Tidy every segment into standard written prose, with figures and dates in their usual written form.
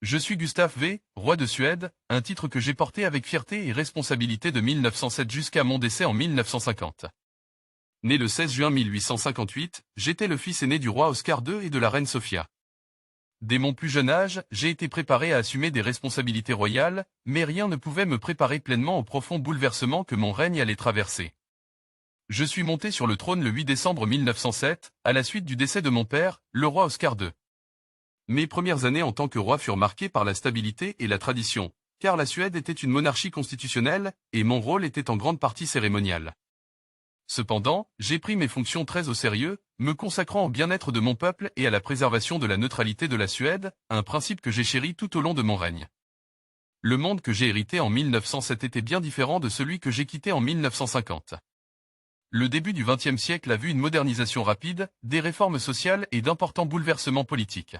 Je suis Gustave V, roi de Suède, un titre que j'ai porté avec fierté et responsabilité de 1907 jusqu'à mon décès en 1950. Né le 16 juin 1858, j'étais le fils aîné du roi Oscar II et de la reine Sofia. Dès mon plus jeune âge, j'ai été préparé à assumer des responsabilités royales, mais rien ne pouvait me préparer pleinement au profond bouleversement que mon règne allait traverser. Je suis monté sur le trône le 8 décembre 1907, à la suite du décès de mon père, le roi Oscar II. Mes premières années en tant que roi furent marquées par la stabilité et la tradition, car la Suède était une monarchie constitutionnelle, et mon rôle était en grande partie cérémonial. Cependant, j'ai pris mes fonctions très au sérieux, me consacrant au bien-être de mon peuple et à la préservation de la neutralité de la Suède, un principe que j'ai chéri tout au long de mon règne. Le monde que j'ai hérité en 1907 était bien différent de celui que j'ai quitté en 1950. Le début du XXe siècle a vu une modernisation rapide, des réformes sociales et d'importants bouleversements politiques.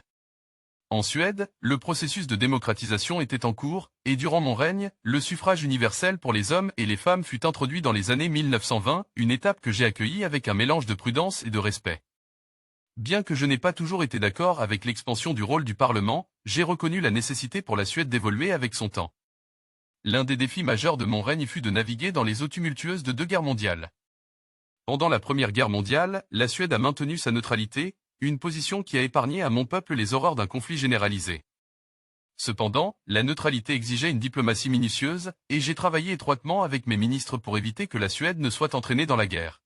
En Suède, le processus de démocratisation était en cours, et durant mon règne, le suffrage universel pour les hommes et les femmes fut introduit dans les années 1920, une étape que j'ai accueillie avec un mélange de prudence et de respect. Bien que je n'ai pas toujours été d'accord avec l'expansion du rôle du Parlement, j'ai reconnu la nécessité pour la Suède d'évoluer avec son temps. L'un des défis majeurs de mon règne fut de naviguer dans les eaux tumultueuses de deux guerres mondiales. Pendant la Première Guerre mondiale, la Suède a maintenu sa neutralité, une position qui a épargné à mon peuple les horreurs d'un conflit généralisé. Cependant, la neutralité exigeait une diplomatie minutieuse, et j'ai travaillé étroitement avec mes ministres pour éviter que la Suède ne soit entraînée dans la guerre.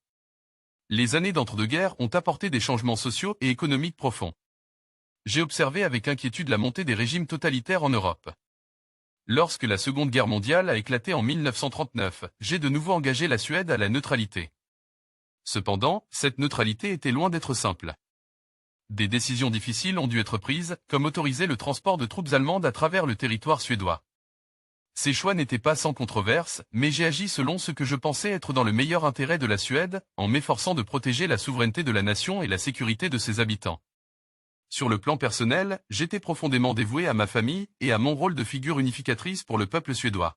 Les années d'entre-deux-guerres ont apporté des changements sociaux et économiques profonds. J'ai observé avec inquiétude la montée des régimes totalitaires en Europe. Lorsque la Seconde Guerre mondiale a éclaté en 1939, j'ai de nouveau engagé la Suède à la neutralité. Cependant, cette neutralité était loin d'être simple. Des décisions difficiles ont dû être prises, comme autoriser le transport de troupes allemandes à travers le territoire suédois. Ces choix n'étaient pas sans controverse, mais j'ai agi selon ce que je pensais être dans le meilleur intérêt de la Suède, en m'efforçant de protéger la souveraineté de la nation et la sécurité de ses habitants. Sur le plan personnel, j'étais profondément dévoué à ma famille et à mon rôle de figure unificatrice pour le peuple suédois.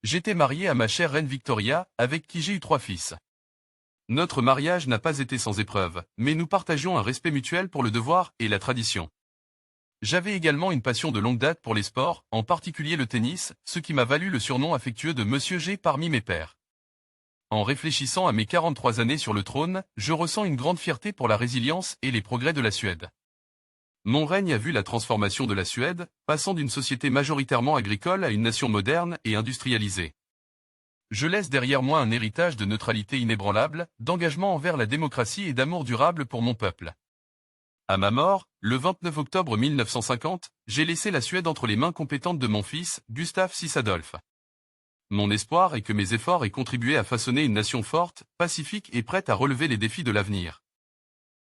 J'étais marié à ma chère reine Victoria, avec qui j'ai eu 3 fils. Notre mariage n'a pas été sans épreuve, mais nous partagions un respect mutuel pour le devoir et la tradition. J'avais également une passion de longue date pour les sports, en particulier le tennis, ce qui m'a valu le surnom affectueux de Monsieur G parmi mes pairs. En réfléchissant à mes 43 années sur le trône, je ressens une grande fierté pour la résilience et les progrès de la Suède. Mon règne a vu la transformation de la Suède, passant d'une société majoritairement agricole à une nation moderne et industrialisée. Je laisse derrière moi un héritage de neutralité inébranlable, d'engagement envers la démocratie et d'amour durable pour mon peuple. À ma mort, le 29 octobre 1950, j'ai laissé la Suède entre les mains compétentes de mon fils, Gustaf VI Adolf. Mon espoir est que mes efforts aient contribué à façonner une nation forte, pacifique et prête à relever les défis de l'avenir.